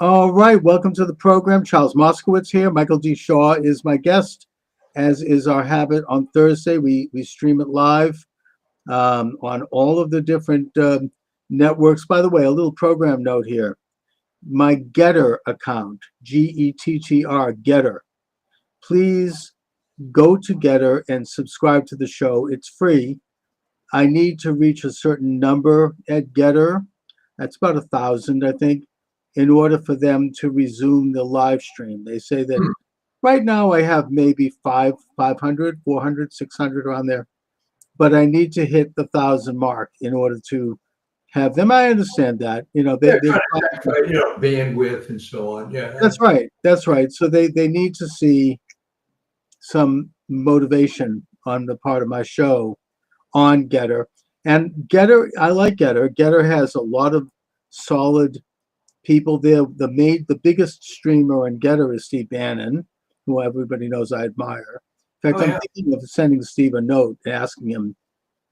All right, welcome to the program. Charles Moscowitz here. Michael D. Shaw is my guest, as is our habit on Thursday. We stream it live on all of the different networks. By the way, a little program note here. My Getter account, Gettr, Getter. Please go to Getter and subscribe to the show. It's free. I need to reach a certain number at Getter. That's about 1,000, I think, in order for them to resume the live stream. They say that right now I have maybe 500, 400, 600 around there, but I need to hit the 1,000 mark in order to have them. I understand that, Yeah, trying to sacrifice, bandwidth and so on. Yeah, that's right. That's right. So they need to see some motivation on the part of my show on Getter. And Getter, I like Getter. Getter has a lot of solid people there. The biggest streamer on Getter is Steve Bannon, who everybody knows I admire. In fact, I'm thinking of sending Steve a note asking him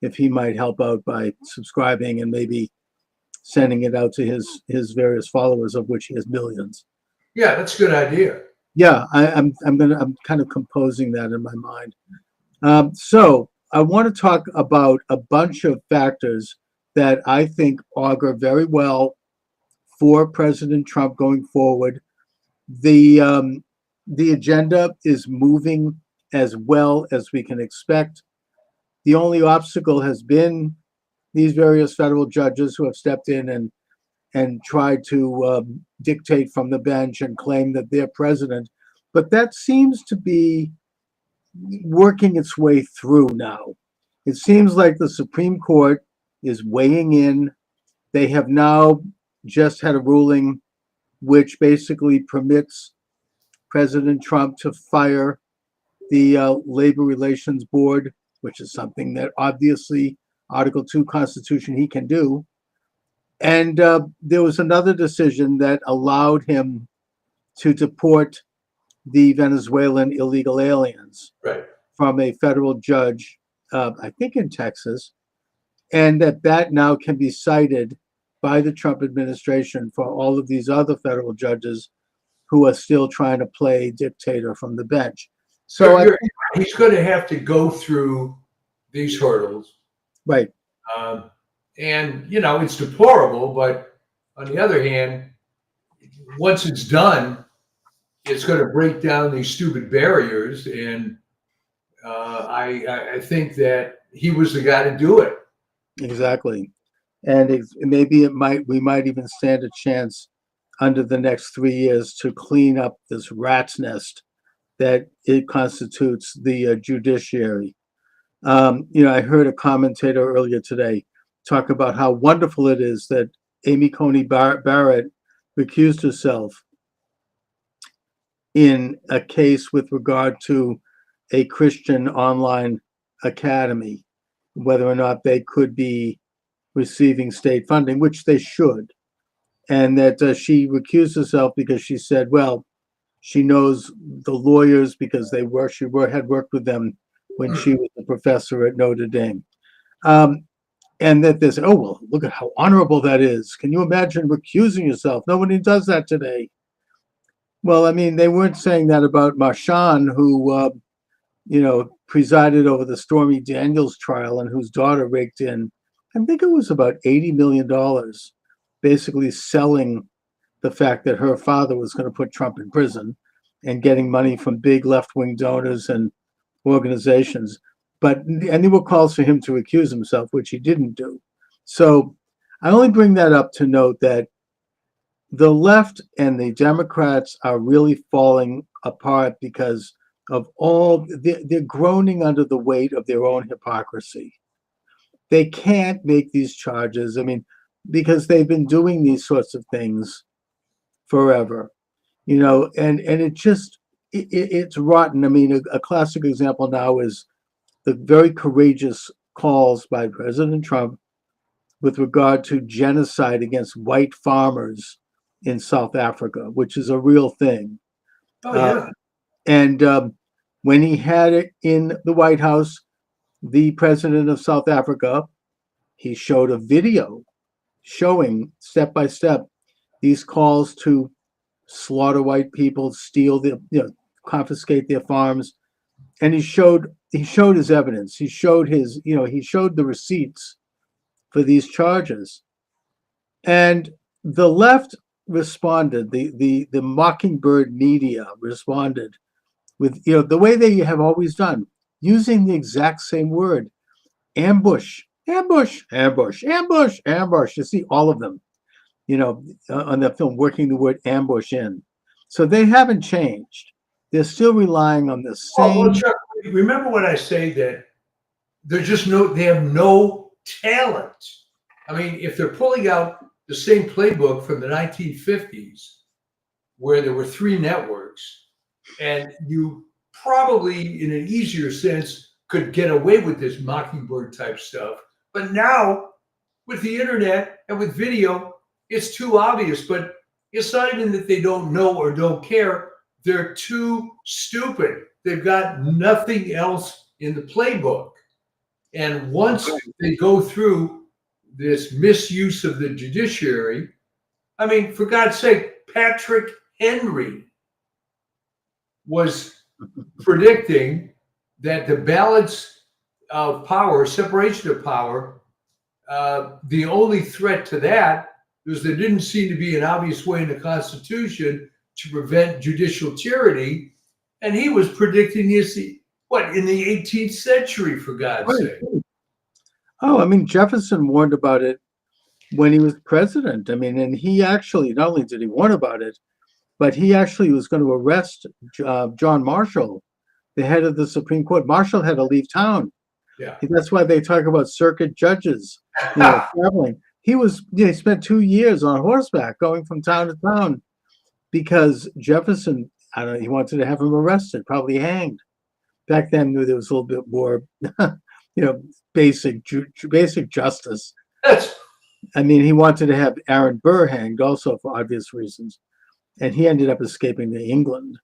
if he might help out by subscribing and maybe sending it out to his various followers, of which he has millions. Yeah, that's a good idea. Yeah, I'm kind of composing that in my mind. So I want to talk about a bunch of factors that I think augur very well for President Trump going forward. The agenda is moving as well as we can expect. The only obstacle has been these various federal judges who have stepped in and tried to dictate from the bench and claim that they're president. But that seems to be working its way through now. It seems like the Supreme Court is weighing in. They have now just had a ruling which basically permits President Trump to fire the Labor Relations Board, which is something that obviously Article 2 Constitution he can do. And there was another decision that allowed him to deport the Venezuelan illegal aliens from a federal judge, I think in Texas, and that now can be cited by the Trump administration for all of these other federal judges who are still trying to play dictator from the bench. So he's going to have to go through these hurdles. Right. And, it's deplorable, but on the other hand, once it's done, it's going to break down these stupid barriers. And I think that he was the guy to do it. Exactly. And we might even stand a chance under the next 3 years to clean up this rat's nest that it constitutes the judiciary. I heard a commentator earlier today talk about how wonderful it is that Amy Coney Barrett recused herself in a case with regard to a Christian online academy, whether or not they could be receiving state funding, which they should. And that she recused herself because she said, well, she knows the lawyers because had worked with them when she was a professor at Notre Dame. And that there's, oh, well, look at how honorable that is. Can you imagine recusing yourself? Nobody does that today. Well, I mean, they weren't saying that about Marshawn, who, presided over the Stormy Daniels trial and whose daughter raked in, I think it was about $80 million, basically selling the fact that her father was going to put Trump in prison and getting money from big left-wing donors and organizations. And there were calls for him to recuse himself, which he didn't do. So I only bring that up to note that the left and the Democrats are really falling apart because of they're groaning under the weight of their own hypocrisy. They can't make these charges. I mean, because they've been doing these sorts of things forever, and it's rotten. I mean, a classic example now is the very courageous calls by President Trump with regard to genocide against white farmers in South Africa, which is a real thing. Oh, yeah. And when he had it in the White House, the president of South Africa, he showed a video showing step by step these calls to slaughter white people, steal their, confiscate their farms. And he showed his evidence. He showed he showed the receipts for these charges. And the left responded, the Mockingbird media responded with, the way they have always done, using the exact same word: ambush, ambush, ambush, ambush, ambush. You see all of them, on the film, working the word ambush in. So they haven't changed. They're still relying on the same. Well, Chuck, remember when I say that they have no talent. I mean, if they're pulling out the same playbook from the 1950s, where there were 3 networks, and you probably, in an easier sense, could get away with this Mockingbird type stuff. But now, with the internet and with video, it's too obvious. But it's not even that they don't know or don't care. They're too stupid. They've got nothing else in the playbook. And once they go through this misuse of the judiciary, I mean, for God's sake, Patrick Henry was predicting that the balance of power, separation of power, the only threat to that was there didn't seem to be an obvious way in the Constitution to prevent judicial tyranny. And he was predicting this, in the 18th century, for God's sake. Oh, I mean, Jefferson warned about it when he was president. I mean, and he actually, not only did he warn about it, but he actually was going to arrest John Marshall, the head of the Supreme Court. Marshall had to leave town. Yeah. That's why they talk about circuit judges, traveling. He spent 2 years on horseback going from town to town because Jefferson, I don't know, he wanted to have him arrested, probably hanged. Back then, there was a little bit more, basic justice. I mean, he wanted to have Aaron Burr hanged also for obvious reasons. And he ended up escaping to England.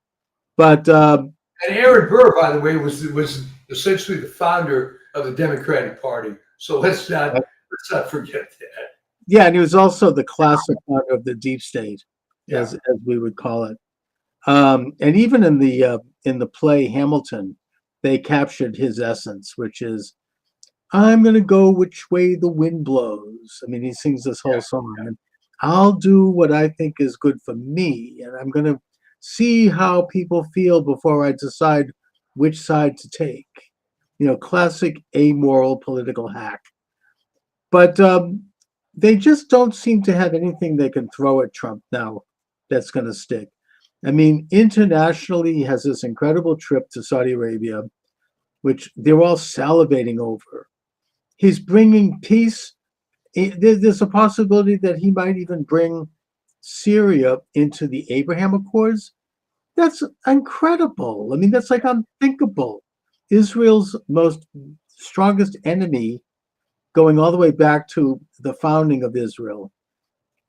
But and Aaron Burr, by the way, was essentially the founder of the Democratic Party. So let's not forget that. Yeah, and he was also the classic founder of the deep state, as we would call it. And even in the play Hamilton, they captured his essence, which is, "I'm going to go which way the wind blows." I mean, he sings this whole song. And I'll do what I think is good for me, and I'm going to see how people feel before I decide which side to take. Classic amoral political hack. But they just don't seem to have anything they can throw at Trump now that's going to stick. I mean, internationally, he has this incredible trip to Saudi Arabia, which they're all salivating over. He's bringing peace. There's a possibility that he might even bring Syria into the Abraham Accords. That's incredible. I mean, that's like unthinkable. Israel's strongest enemy, going all the way back to the founding of Israel.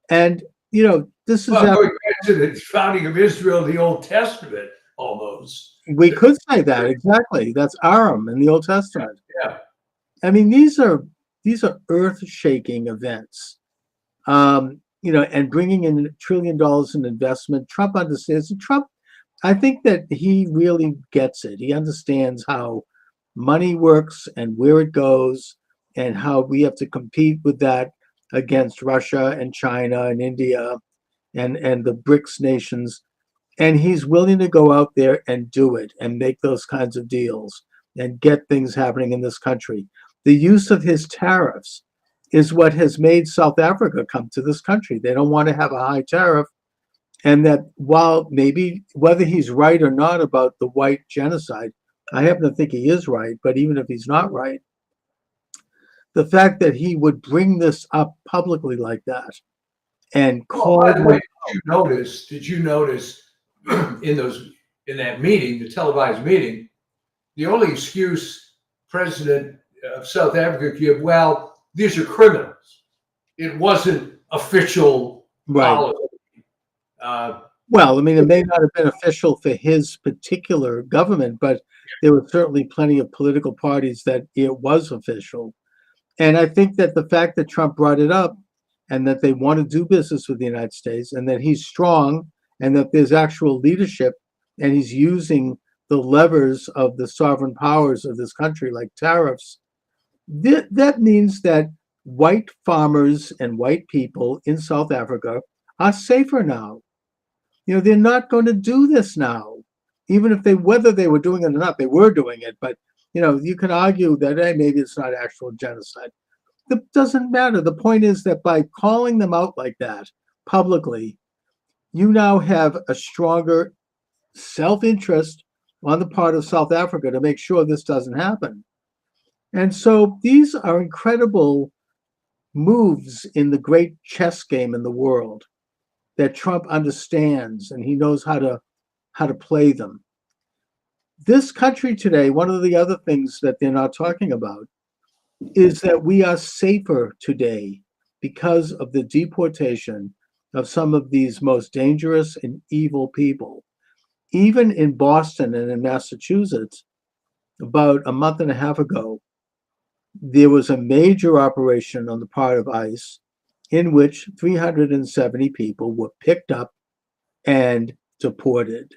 And, this is... going back to the founding of Israel, the Old Testament, almost. We could say that, exactly. That's Aram in the Old Testament. Yeah. I mean, these are earth-shaking events, and bringing in $1 trillion in investment. Trump understands. Trump, I think that he really gets it. He understands how money works and where it goes, and how we have to compete with that against Russia and China and India and the BRICS nations. And he's willing to go out there and do it and make those kinds of deals and get things happening in this country. The use of his tariffs is what has made South Africa come to this country. They don't want to have a high tariff. And that while maybe whether he's right or not about the white genocide, I happen to think he is right, but even if he's not right, the fact that he would bring this up publicly like that and call... By the way, did you notice in that meeting, the televised meeting, the only excuse President of South Africa could give, well, these are criminals. It wasn't official policy. Well, I mean, it may not have been official for his particular government, but there were certainly plenty of political parties that it was official. And I think that the fact that Trump brought it up and that they want to do business with the United States and that he's strong and that there's actual leadership, and he's using the levers of the sovereign powers of this country, like tariffs. That means that white farmers and white people in South Africa are safer now. They're not going to do this now, even if whether they were doing it or not, they were doing it. But, you can argue that, hey, maybe it's not actual genocide. It doesn't matter. The point is that by calling them out like that publicly, you now have a stronger self-interest on the part of South Africa to make sure this doesn't happen. And so these are incredible moves in the great chess game in the world that Trump understands, and he knows how to play them. This country today, one of the other things that they're not talking about is that we are safer today because of the deportation of some of these most dangerous and evil people. Even in Boston and in Massachusetts, about a month and a half ago, there was a major operation on the part of ICE in which 370 people were picked up and deported.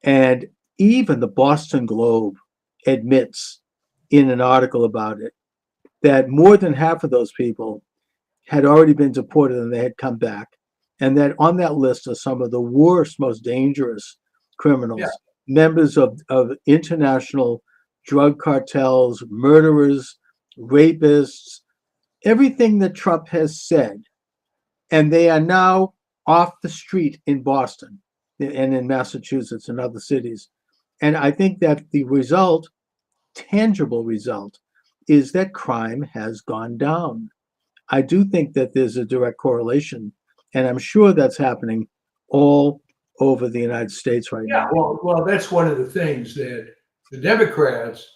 And even the Boston Globe admits in an article about it that more than half of those people had already been deported and they had come back. And that on that list are some of the worst, most dangerous criminals, members of international drug cartels, murderers, rapists, everything that Trump has said. And they are now off the street in Boston and in Massachusetts and other cities. And I think that the result, tangible result, is that crime has gone down. I do think that there's a direct correlation, and I'm sure that's happening all over the United States right now. Well, that's one of the things that the Democrats,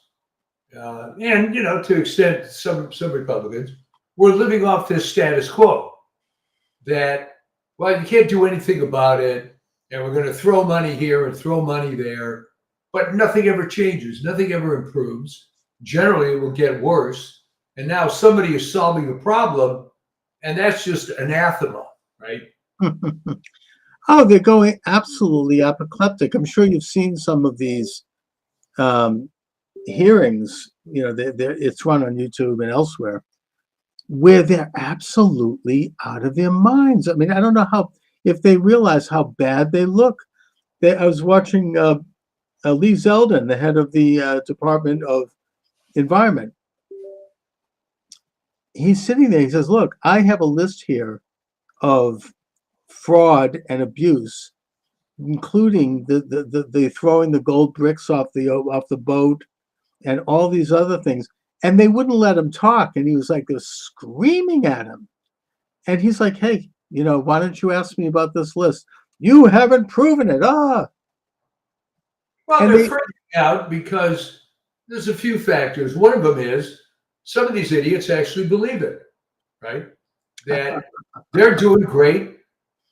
and to an extent some Republicans, were living off this status quo. That, well, you can't do anything about it, and we're going to throw money here and throw money there, but nothing ever changes, nothing ever improves. Generally, it will get worse. And now somebody is solving the problem, and that's just anathema, right? Oh, they're going absolutely apoplectic. I'm sure you've seen some of these hearings. It's run on YouTube and elsewhere, where they're absolutely out of their minds. I mean, I don't know if they realize how bad they look. I was watching Lee Zeldin, the head of the Department of Environment. He's sitting there. He says, "Look, I have a list here of fraud and abuse, including the throwing the gold bricks off the boat and all these other things." And they wouldn't let him talk. And he was like, they're screaming at him. And he's like, "Hey, why don't you ask me about this list? You haven't proven it." Well, they're freaking out because there's a few factors. One of them is some of these idiots actually believe it, right? That they're doing great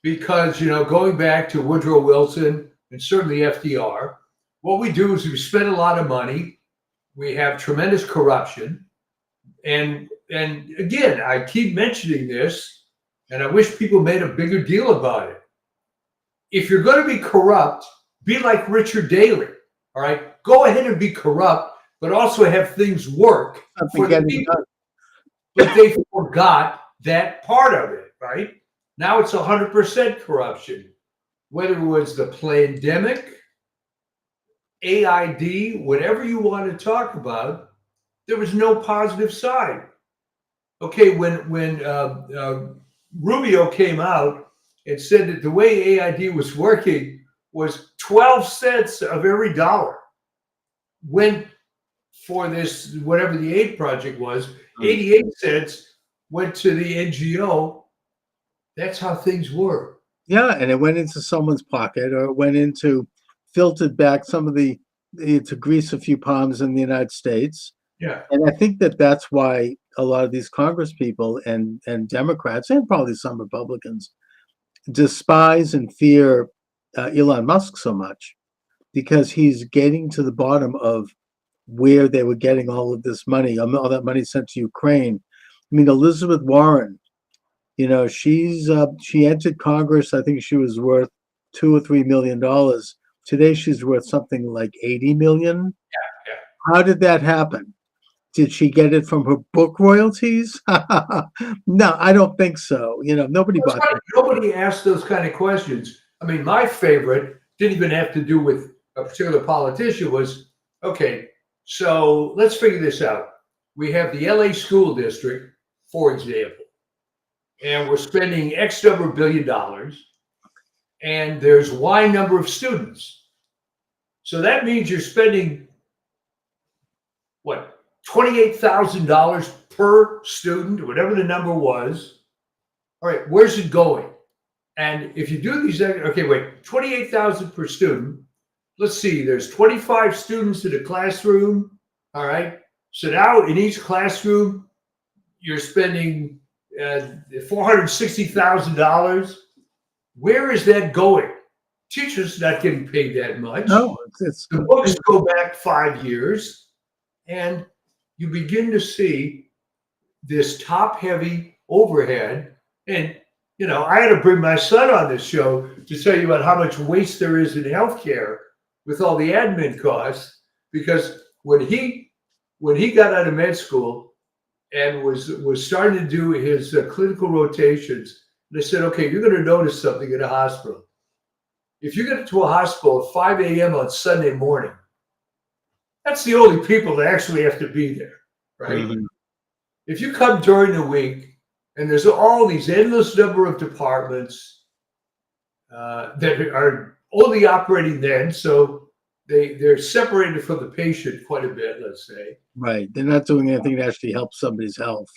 because, going back to Woodrow Wilson and certainly FDR, what we do is we spend a lot of money. We have tremendous corruption. And again, I keep mentioning this, and I wish people made a bigger deal about it. If you're going to be corrupt, be like Richard Daley, all right? Go ahead and be corrupt, but also have things work for the people. But they forgot that part of it, right? Now it's 100% corruption. Whether it was the pandemic, AID, whatever you want to talk about, there was no positive side. Okay, when Rubio came out and said that the way AID was working was 12 cents of every dollar. When for this, whatever the aid project was, 88 cents went to the NGO. That's how things were. Yeah, and it went into someone's pocket, or it went into filtered back to grease a few palms in the United States. Yeah. And I think that that's why a lot of these Congress people and Democrats and probably some Republicans despise and fear Elon Musk so much, because he's getting to the bottom of where they were getting all of this money, all that money sent to Ukraine. I mean, Elizabeth Warren, she entered Congress. I think she was worth $2 or $3 million. Today she's worth something like 80 million. Yeah. How did that happen? Did she get it from her book royalties? No, I don't think so. Nobody It's bought funny, that. nobody asked those kind of questions. I mean, my favorite didn't even have to do with a particular politician. Was okay. So let's figure this out. We have the LA school district, for example, and we're spending X number of $1 billion, and there's Y number of students. So that means you're spending what, $28,000 per student, whatever the number was. All right, where's it going? And if you do these, okay, wait, 28,000 per student. Let's see, there's 25 students in a classroom. All right. So now in each classroom, you're spending $460,000. Where is that going? Teachers not getting paid that much. No, the books go back 5 years, and you begin to see this top-heavy overhead. And I had to bring my son on this show to tell you about how much waste there is in healthcare with all the admin costs. Because when he got out of med school and was starting to do his clinical rotations, they said, okay, you're going to notice something in a hospital. If you get to a hospital at 5 a.m. on Sunday morning, that's the only people that actually have to be there, right? Mm-hmm. If you come during the week, and there's all these endless number of departments that are only operating then, so they're separated from the patient quite a bit, let's say. Right. They're not doing anything to actually help somebody's health.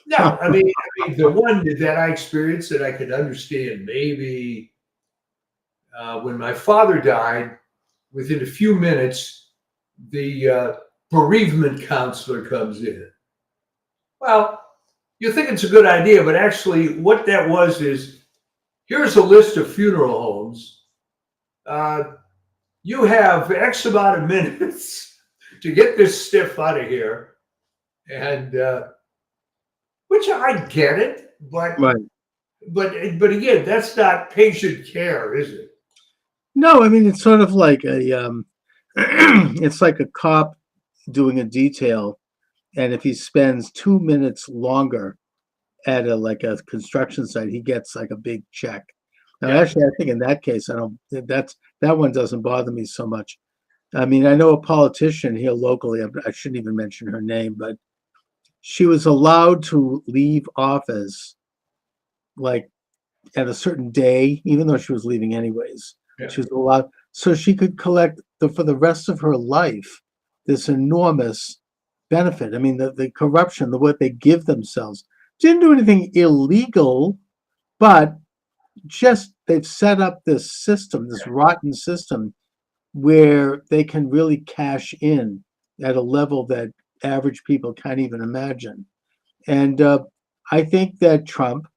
No, I mean the one that I experienced that I could understand maybe when my father died, within a few minutes, the bereavement counselor comes in. Well, you think it's a good idea, but actually what that was is, here's a list of funeral homes. You have X amount of minutes to get this stiff out of here. And which I get it, but Right. but again, that's not patient care, is it? No, I mean, it's sort of like it's like a cop doing a detail, and if he spends 2 minutes longer at a construction site, he gets like a big check. Now, actually, I think in that case, that one doesn't bother me so much. I mean, I know a politician here locally, I shouldn't even mention her name, but she was allowed to leave office like at a certain day, even though she was leaving anyways. Yeah. She was allowed, so she could collect for the rest of her life this enormous benefit. I mean, the corruption, what they give themselves, didn't do anything illegal, but just they've set up this system, this rotten system, where they can really cash in at a level that average people can't even imagine. And I think that Trump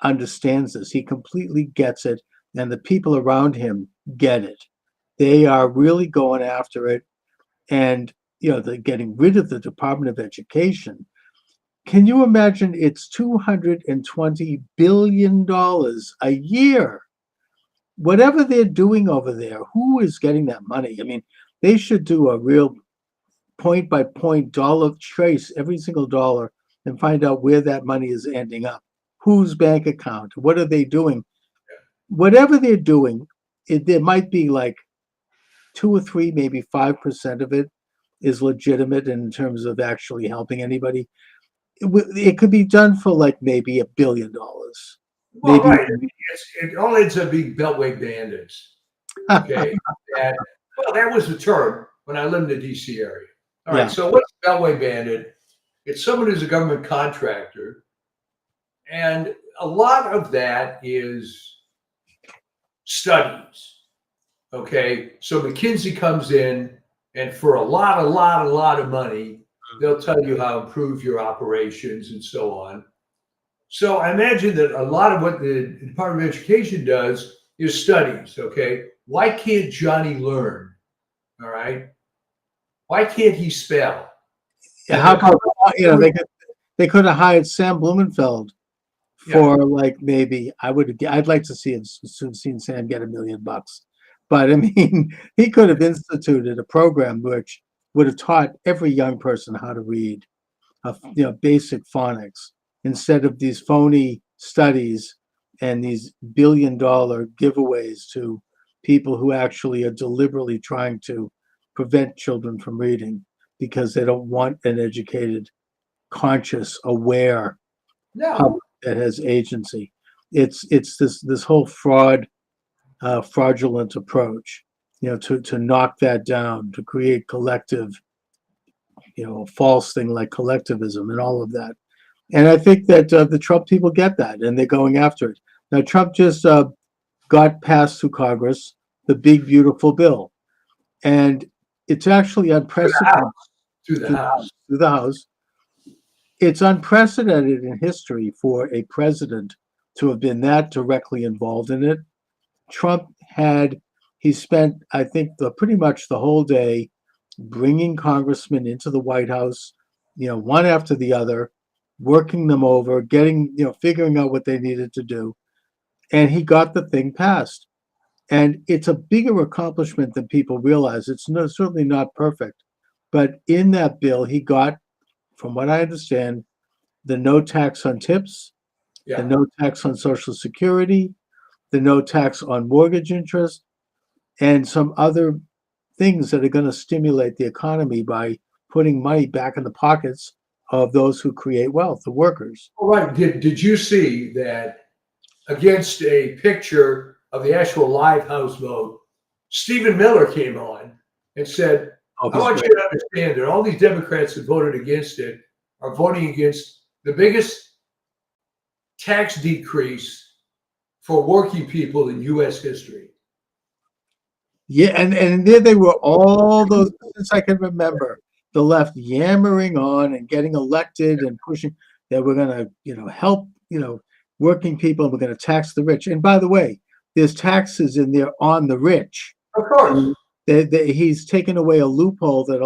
understands this. He completely gets it, and the people around him get it. They are really going after it, and they're getting rid of the Department of Education. Can you imagine? It's $220 billion a year. Whatever they're doing over there, who is getting that money? I mean, they should do a real point by point dollar trace every single dollar and find out where that money is ending up. Whose bank account? What are they doing? Whatever they're doing, there might be like 2 or 3, maybe 5% of it is legitimate in terms of actually helping anybody. It could be done for like maybe $1 billion. Well, Maybe. right. It all ends up being beltway bandits. Okay. That was the term when I lived in the DC area. All right. So what's a beltway bandit? It's someone who's a government contractor. And a lot of that is studies. Okay. So McKinsey comes in, and for a lot of money, they'll tell you how to improve your operations and so on. So I imagine that a lot of what the Department of Education does is studies, okay? Why can't Johnny learn, all right? Why can't he spell? How about, they could have hired Sam Blumenfeld Yeah. for like maybe I'd like to see seen Sam get $1 million. But I mean, he could have instituted a program which would have taught every young person how to read, basic phonics instead of these phony studies and these $1 billion giveaways to people who actually are deliberately trying to prevent children from reading because they don't want an educated, conscious, aware No. public that has agency. It's this whole fraudulent approach, to knock that down, to create collective, false thing like collectivism and all of that. And I think that the Trump people get that, and they're going after it. Now, Trump just got passed through Congress the big beautiful bill, and it's actually unprecedented Through the house. through the House. It's unprecedented in history for a president to have been that directly involved in it. Trump he spent, I think, pretty much the whole day bringing congressmen into the White House, one after the other, working them over, figuring out what they needed to do. And he got the thing passed. And it's a bigger accomplishment than people realize. It's certainly not perfect. But in that bill, he got, from what I understand, the no tax on tips, the Yeah. no tax on Social Security, the no tax on mortgage interest, and some other things that are going to stimulate the economy by putting money back in the pockets of those who create wealth, the workers. All right. Did you see that against a picture of the actual live House vote, Stephen Miller came on and said, Oh, I want you to understand that all these Democrats that voted against it are voting against the biggest tax decrease for working people in U.S. history. Yeah, and there they were, all those, since I can remember, the left yammering on and getting elected and pushing that we're going to, help, working people, and we're going to tax the rich. And by the way, there's taxes in there on the rich. Of course. He's taken away a loophole that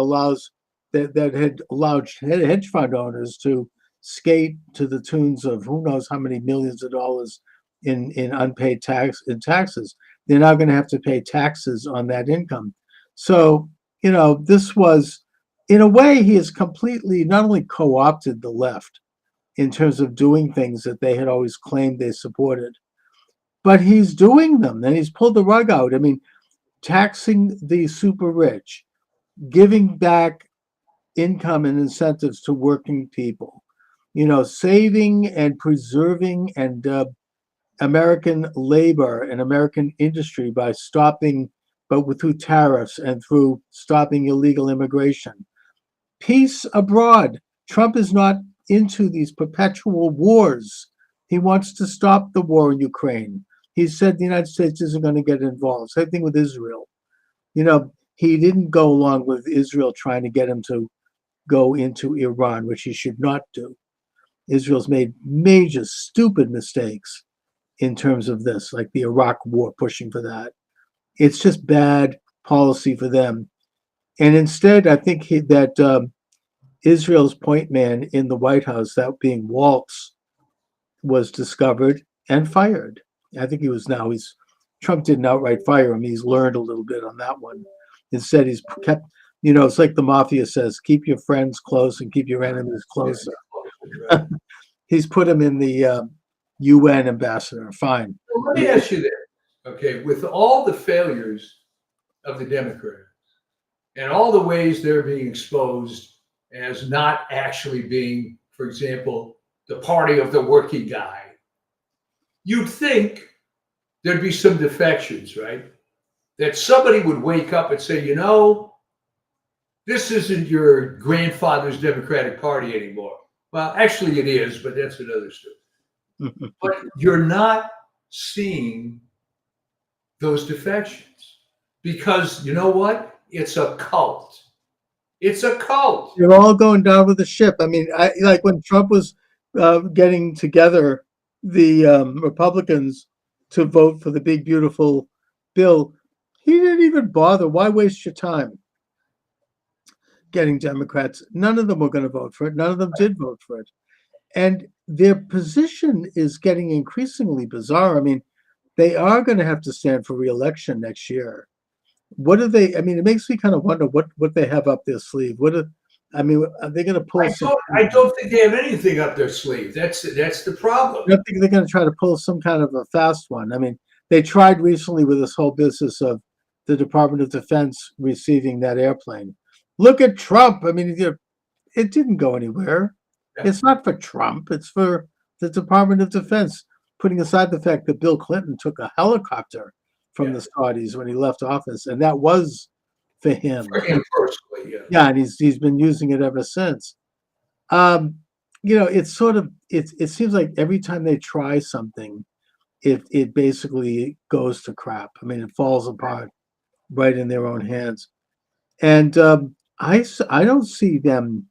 had allowed hedge fund owners to skate to the tunes of who knows how many millions of dollars in unpaid taxes. They're now going to have to pay taxes on that income. So, this was, in a way, he has completely not only co-opted the left in terms of doing things that they had always claimed they supported, but he's doing them. And he's pulled the rug out. I mean, taxing the super rich, giving back income and incentives to working people, saving and preserving and American labor and American industry by through tariffs and through stopping illegal immigration. Peace abroad. Trump is not into these perpetual wars. He wants to stop the war in Ukraine. He said the United States isn't going to get involved. Same thing with Israel. He didn't go along with Israel trying to get him to go into Iran, which he should not do. Israel's made major stupid mistakes in terms of this, like the Iraq war, pushing for that. It's just bad policy for them. And instead, I think that Israel's point man in the White House, that being Waltz, was discovered and fired. I think Trump didn't outright fire him. He's learned a little bit on that one. Instead, he's kept, it's like the mafia says, keep your friends close and keep your enemies closer. He's put him in the UN ambassador. Fine. Well, let me ask you this. Okay, with all the failures of the Democrats and all the ways they're being exposed as not actually being, for example, the party of the working guy, you'd think there'd be some defections, right? That somebody would wake up and say, this isn't your grandfather's Democratic Party anymore. Well, actually it is, but that's another story. But you're not seeing those defections because you know what? It's a cult. It's a cult. You're all going down with the ship. I mean, like when Trump was getting together the Republicans to vote for the big beautiful bill, he didn't even bother. Why waste your time getting Democrats? None of them were going to vote for it. None of them did vote for it. And their position is getting increasingly bizarre. I mean, they are going to have to stand for re-election next year. What do they? I mean, it makes me kind of wonder what they have up their sleeve. I mean, are they going to pull some? I don't think they have anything up their sleeve. That's the problem. I think they're going to try to pull some kind of a fast one. I mean, they tried recently with this whole business of the Department of Defense receiving that airplane. Look at Trump. I mean, it didn't go anywhere. Yeah. It's not for Trump. It's for the Department of Defense, putting aside the fact that Bill Clinton took a helicopter from the Saudis when he left office, and that was for him. For him personally, yeah. Yeah, and he's been using it ever since. It's sort of it seems like every time they try something, it basically goes to crap. I mean, it falls apart right in their own hands. And I don't see them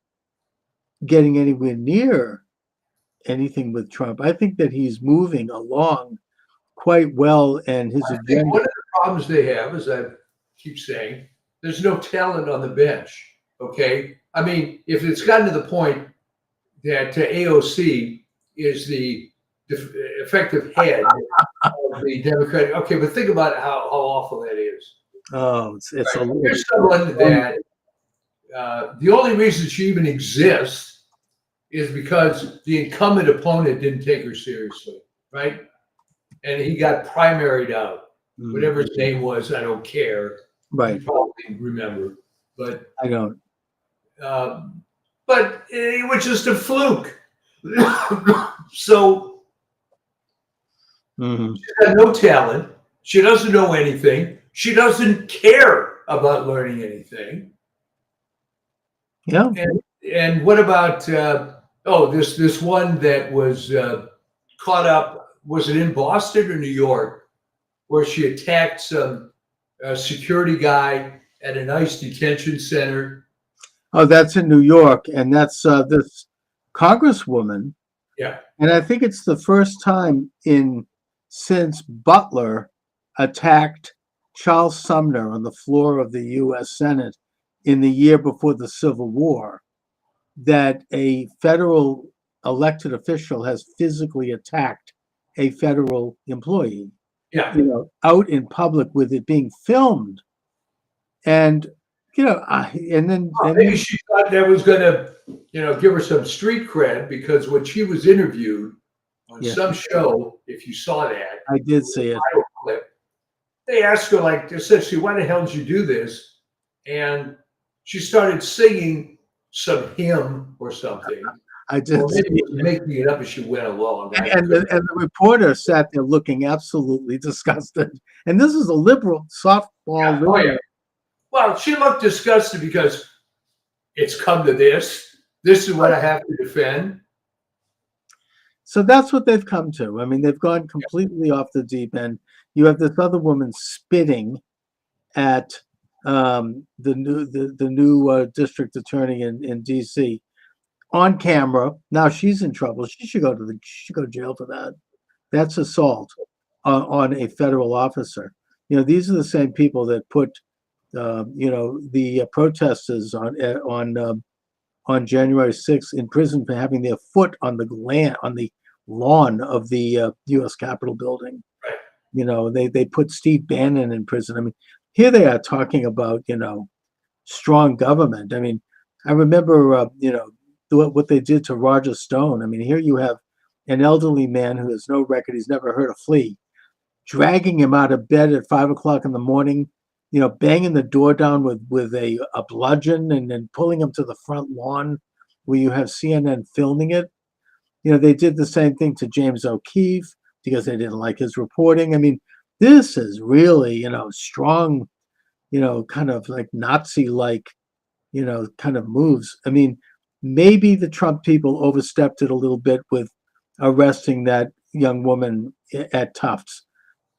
getting anywhere near anything with Trump. I think that he's moving along quite well, and his agenda. One of the problems they have, as I keep saying, there's no talent on the bench. Okay, I mean, if it's gotten to the point that AOC is the effective head of the Democratic. Okay, but think about how awful that is. Oh, it's right. There's someone that the only reason she even exists is because the incumbent opponent didn't take her seriously, right? And he got primaried out. Whatever his name was, I don't care. Right. You probably remember, but I don't. But it was just a fluke. So she's got no talent. She doesn't know anything. She doesn't care about learning anything. Yeah. And what about this one that was caught up? Was it in Boston or New York, where she attacked some security guy at an ICE detention center? Oh, that's in New York, and that's this congresswoman. Yeah. And I think it's the first time since Butler attacked Charles Sumner on the floor of the U.S. Senate in the year before the Civil War that a federal elected official has physically attacked a federal employee. Yeah. Out in public with it being filmed. And maybe she thought that was going to, give her some street cred, because when she was interviewed on some show, if you saw that, I did see it. Clip, they asked her, essentially, why the hell did you do this? And she started singing some hymn or something. I did. Or maybe it was making it up as she went along. And the reporter sat there looking absolutely disgusted. And this is a liberal softball. Yeah. Oh, yeah. Well, she looked disgusted because it's come to this. This is what I have to defend. So that's what they've come to. I mean, they've gone completely off the deep end. You have this other woman spitting at the new district attorney in D.C. on camera. Now she's in trouble. She should go to jail for that. That's assault on a federal officer. These are the same people that put the protesters on January 6th in prison for having their foot on the lawn of the U.S. Capitol building. Right. They put Steve Bannon in prison. I mean, here they are talking about strong government. I mean, I remember what they did to Roger Stone. I mean, here you have an elderly man who has no record. He's never heard a flea, dragging him out of bed at 5 o'clock in the morning. Banging the door down with a bludgeon and then pulling him to the front lawn where you have CNN filming it. They did the same thing to James O'Keefe because they didn't like his reporting. I mean, this is really, strong, kind of like Nazi-like, kind of moves. I mean, maybe the Trump people overstepped it a little bit with arresting that young woman at Tufts.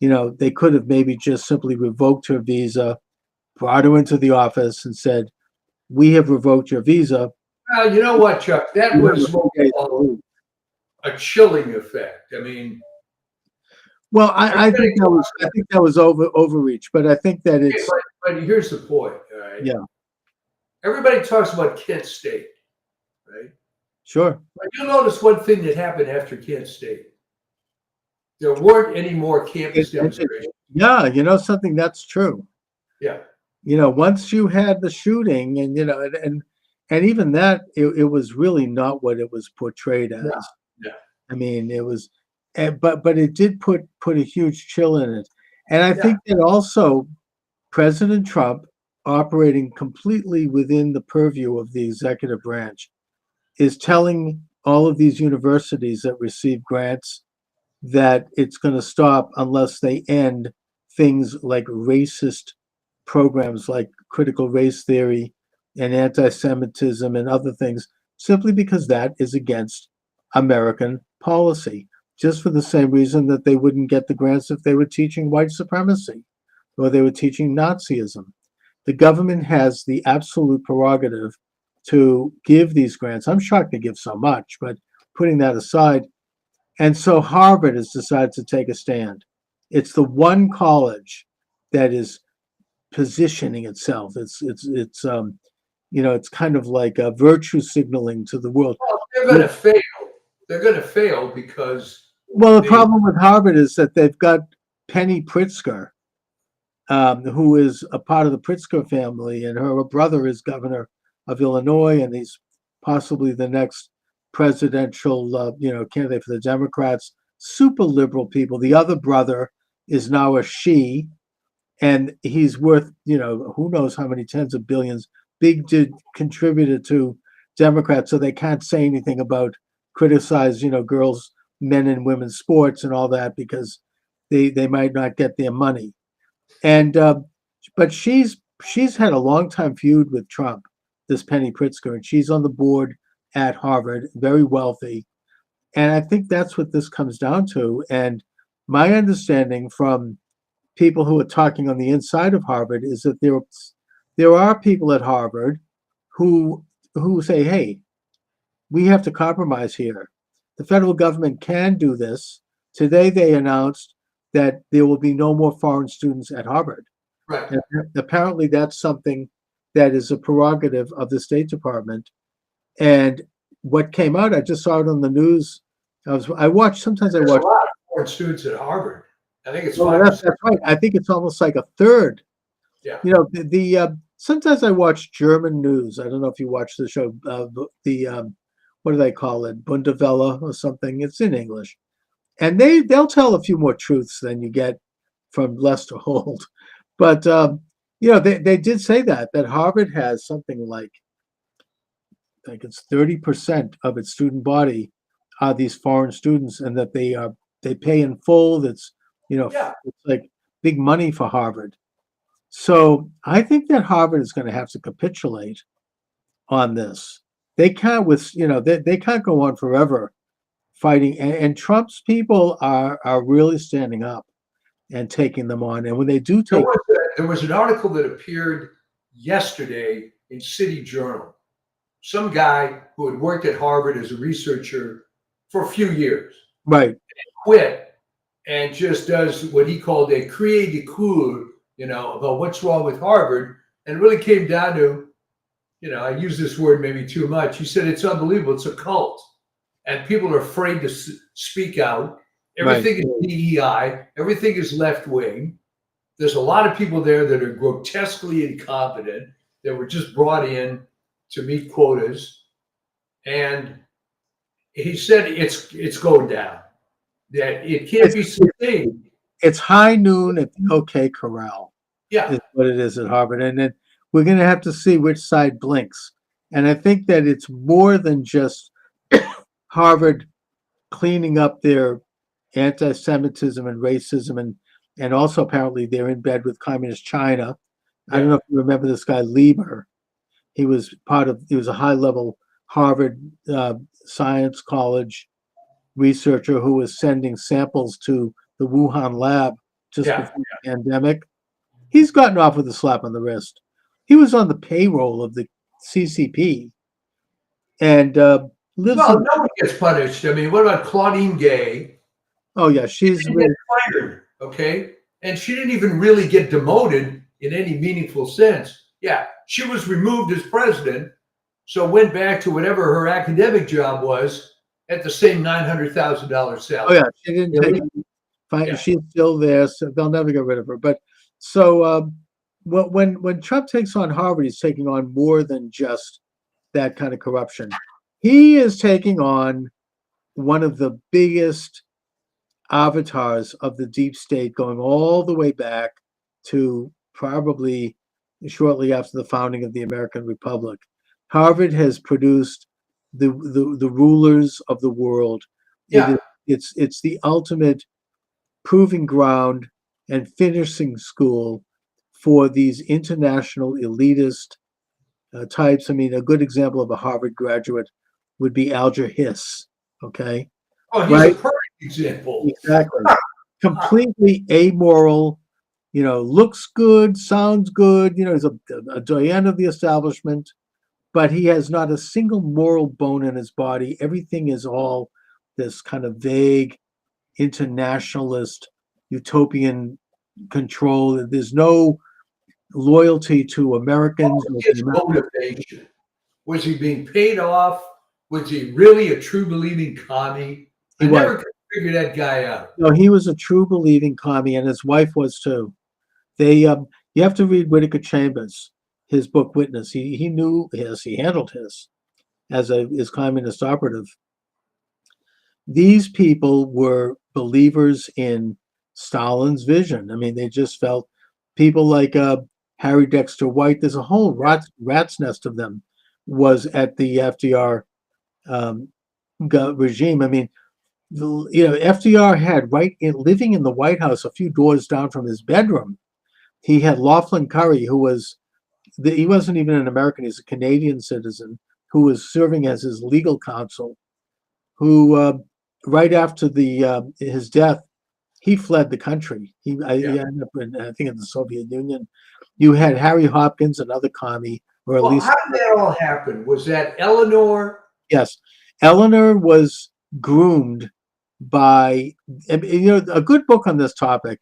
They could have maybe just simply revoked her visa, brought her into the office and said, we have revoked your visa. Well, you know what, Chuck? That was a chilling effect. I mean, well, I think that was overreach, but I think that it's. But here's the point, all right? Yeah. Everybody talks about Kent State, right? Sure. But you'll notice one thing that happened after Kent State. There weren't any more campus demonstrations. Yeah, something, that's true. Yeah. Once you had the shooting, and and even that, it was really not what it was portrayed as. No. Yeah. I mean, it was, but it did put a huge chill in it. And I think that also President Trump, operating completely within the purview of the executive branch, is telling all of these universities that receive grants that it's going to stop unless they end things like racist programs like critical race theory and anti-Semitism and other things, simply because that is against American policy, just for the same reason that they wouldn't get the grants if they were teaching white supremacy or they were teaching Nazism. The government has the absolute prerogative to give these grants. I'm shocked to give so much, but putting that aside, and so Harvard has decided to take a stand. It's the one college that is positioning itself. It's kind of like a virtue signaling to the world. Well, they're going to fail. They're going to fail because. Well, the problem with Harvard is that they've got Penny Pritzker, who is a part of the Pritzker family, and her brother is governor of Illinois, and he's possibly the next presidential, candidate for the Democrats. Super liberal people. The other brother is now a she, and he's worth, who knows how many tens of billions. Big contributor to Democrats, so they can't say anything about criticize, girls, men, and women's sports and all that because they might not get their money. And but she's had a long time feud with Trump, this Penny Pritzker, and she's on the board at Harvard, very wealthy. And I think that's what this comes down to. And my understanding from people who are talking on the inside of Harvard is that there are people at Harvard who say, hey, we have to compromise here. The federal government can do this. Today they announced that there will be no more foreign students at Harvard. Right. And apparently that's something that is a prerogative of the State Department. And what came out, I just saw it on the news. Sometimes I watch. There's a lot of foreign students at Harvard. I think it's that's right. I think it's almost like a third. Yeah. Sometimes I watch German news. I don't know if you watch the show, what do they call it? Bundeswelle or something. It's in English. And they'll tell a few more truths than you get from Lester Holt. But, they did say that Harvard has something like, I think it's 30% of its student body are these foreign students, and that they pay in full. That's, it's like big money for Harvard. So I think that Harvard is going to have to capitulate on this. They can't they can't go on forever fighting. And Trump's people are really standing up and taking them on. And when they do take, there was an article that appeared yesterday in City Journal. Some guy who had worked at Harvard as a researcher for a few years, right, and quit and just does what he called a cri de coeur, about what's wrong with Harvard. And it really came down to, I use this word maybe too much. He said, it's unbelievable. It's a cult. And people are afraid to speak out. Everything is DEI. Everything is left wing. There's a lot of people there that are grotesquely incompetent that were just brought in to meet quotas. And he said it's going down. That it can't be sustained. It's high noon at the OK Corral. Yeah. Is what it is at Harvard. And then we're going to have to see which side blinks. And I think that it's more than just Harvard cleaning up their anti-Semitism and racism, and also apparently they're in bed with communist China. I don't know if you remember this guy Lieber. He was a high-level Harvard Science College researcher who was sending samples to the Wuhan lab just before the pandemic. He's gotten off with a slap on the wrist. He was on the payroll of the CCP, and nobody gets punished. I mean, what about Claudine Gay? Oh yeah, she's fired. Okay, and she didn't even really get demoted in any meaningful sense. Yeah, she was removed as president, So went back to whatever her academic job was at the same $900,000 Oh salary. yeah, she didn't take Really? it. Fine, Yeah. she's still there, so they'll never get rid of her. But so when Trump takes on Harvard, he's taking on more than just that kind of corruption. He is taking on one of the biggest avatars of the deep state, going all the way back to probably shortly after the founding of the American Republic. Harvard has produced the rulers of the world. It is Yeah. it's the ultimate proving ground and finishing school for these international elitist types. I mean, a good example of a Harvard graduate would be Alger Hiss. Okay, Oh, he's a right? perfect example. Exactly. Completely amoral. Looks good, sounds good. He's a doyen of the establishment, but he has not a single moral bone in his body. Everything is all this kind of vague internationalist utopian control. There's no loyalty to What Americans was or his the American. motivation? Was he being paid off? Was he really a true believing commie? He I was. never could figure that guy out. No, he was a true believing commie, and his wife was too. They You have to read Whitaker Chambers, his book Witness. He knew his, he handled his as his communist operative. These people were believers in Stalin's vision. I mean, they just felt people like Harry Dexter White. There's a whole rat's nest of them was at the FDR um, regime. I mean, FDR had living in the White House a few doors down from his bedroom. He had Laughlin Curry, who was he wasn't even an American; he's a Canadian citizen who was serving as his legal counsel. Who right after his death, he fled the country. He Yeah. ended up I think, in the Soviet Union. You had Harry Hopkins, another commie, or at Well, least how did that all happen? Was that Eleanor? yes, Eleanor was groomed by. A good book on this topic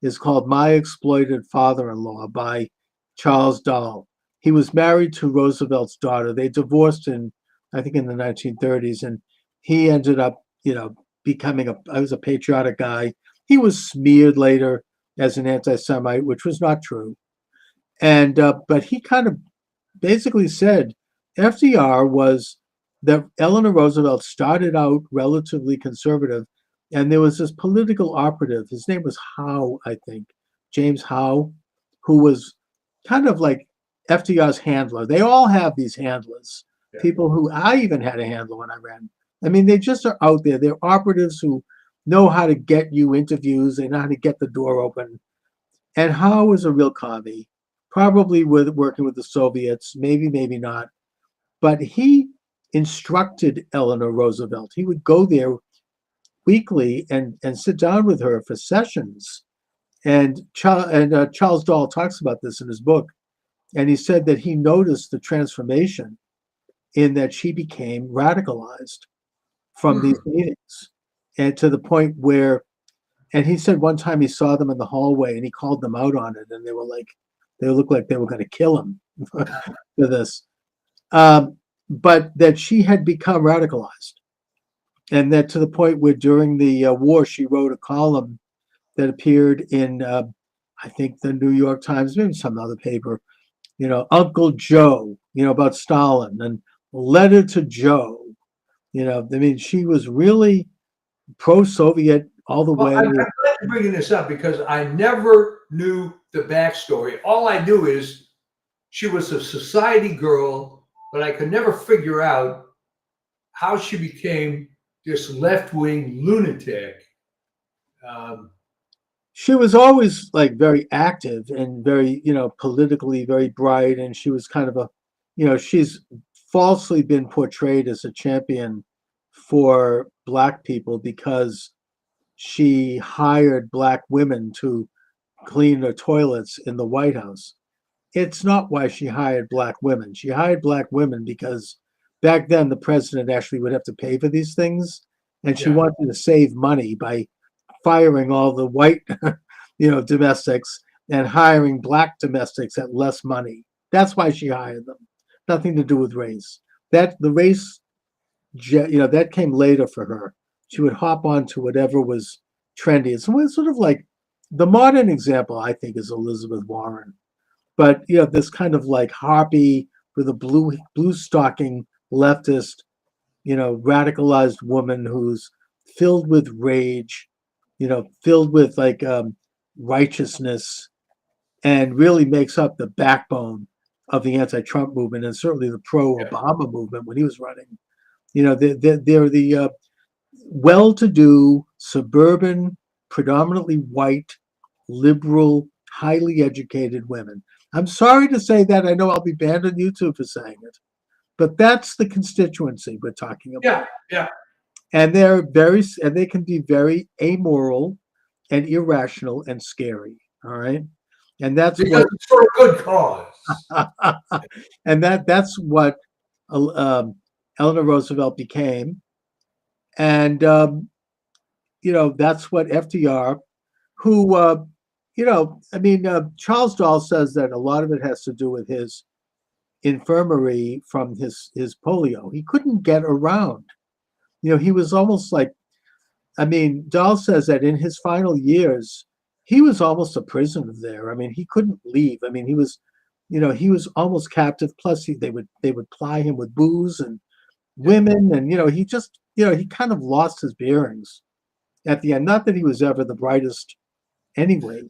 is called My Exploited Father-in-Law by Charles Dahl. He was married to Roosevelt's daughter. They divorced I think, in the 1930s, and he ended up, becoming I was a patriotic guy. He was smeared later as an anti-Semite, which was not true. And but he kind of basically said FDR was that Eleanor Roosevelt started out relatively conservative, and there was this political operative. His name was Howe, I think, James Howe, who was kind of like FDR's handler. They all have these handlers, Yeah. people who I even had a handler when I ran. I mean, they just are out there. They're operatives who know how to get you interviews. They know how to get the door open. And Howe was a real commie, probably working with the Soviets, maybe not. But he instructed Eleanor Roosevelt. He would go there weekly and sit down with her for sessions. And Charles Dahl talks about this in his book. And he said that he noticed the transformation in that she became radicalized from these meetings, and to the point where, and he said one time he saw them in the hallway and he called them out on it, and they looked like they were going to kill him for this. But that she had become radicalized, and that to the point where during the war she wrote a column that appeared in I think the New York Times, maybe some other paper, Uncle Joe, about Stalin, and Letter to Joe. I mean, she was really pro-Soviet all the Well, way. I'm glad you're bringing this up because I never knew the backstory. All I knew is she was a society girl, but I could never figure out how she became this left-wing lunatic. She was always like very active and very, politically very bright, and she was kind of she's falsely been portrayed as a champion for Black people because she hired Black women to clean the toilets in the White House. It's not why she hired Black women. She hired Black women because back then the president actually would have to pay for these things, and she Yeah. wanted to save money by firing all the white, domestics and hiring Black domestics at less money. That's why she hired them. Nothing to do with race. that the race, that came later for her. She would hop on to whatever was trendy. It's sort of like the modern example, I think, is Elizabeth Warren. But this kind of like harpy with a blue stocking leftist, radicalized woman who's filled with rage, filled with like righteousness, and really makes up the backbone of the anti-Trump movement and certainly the pro-Obama movement when he was running. They're the well-to-do, suburban, predominantly white, liberal, highly educated women. I'm sorry to say that. I know I'll be banned on YouTube for saying it, but that's the constituency we're talking about. Yeah. And they can be very amoral and irrational and scary. All right. And that's because it's for a good cause. and that's what Eleanor Roosevelt became. And, that's what FDR, who, Charles Dahl says that a lot of it has to do with his infirmary from his polio. He couldn't get around. He was almost like, Dahl says that in his final years, he was almost a prisoner there. He couldn't leave. He was almost captive. Plus, they would ply him with booze and women, and he just, he kind of lost his bearings at the end. Not that he was ever the brightest anyway,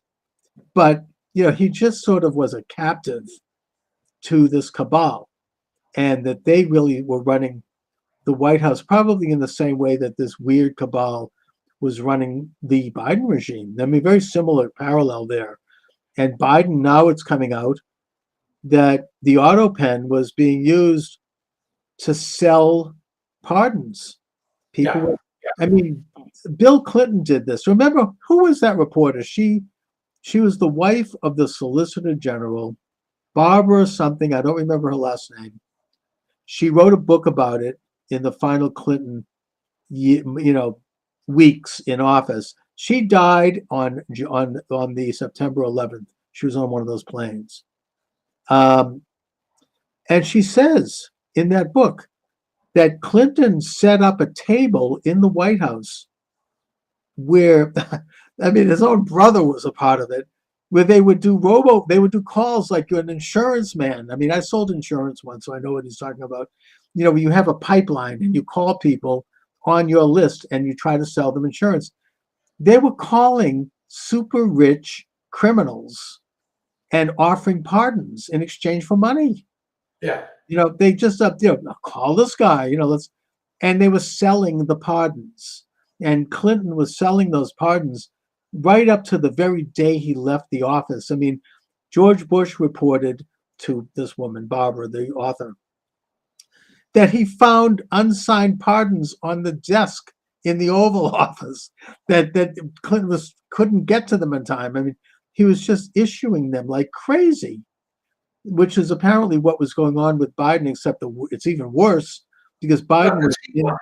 but he just sort of was a captive to this cabal, and that they really were running the White House probably in the same way that this weird cabal was running the Biden regime. Very similar parallel there. And Biden, now it's coming out that the auto pen was being used to sell pardons. People, Bill Clinton did this. Remember, who was that reporter? She was the wife of the Solicitor General, Barbara something. I don't remember her last name. She wrote a book about it in the final Clinton, weeks in office. She died on the September 11th. She was on one of those planes. And she says in that book that Clinton set up a table in the White House where, his own brother was a part of it, where they would do calls like you're an insurance man. I sold insurance once, so I know what he's talking about. You have a pipeline and you call people on your list and you try to sell them insurance. They were calling super rich criminals and offering pardons in exchange for money. Yeah. They just call this guy, and they were selling the pardons. And Clinton was selling those pardons right up to the very day he left the office. George Bush reported to this woman, Barbara, the author, that he found unsigned pardons on the desk in the Oval Office that Clinton couldn't get to them in time. He was just issuing them like crazy, which is apparently what was going on with Biden, except it's even worse because Biden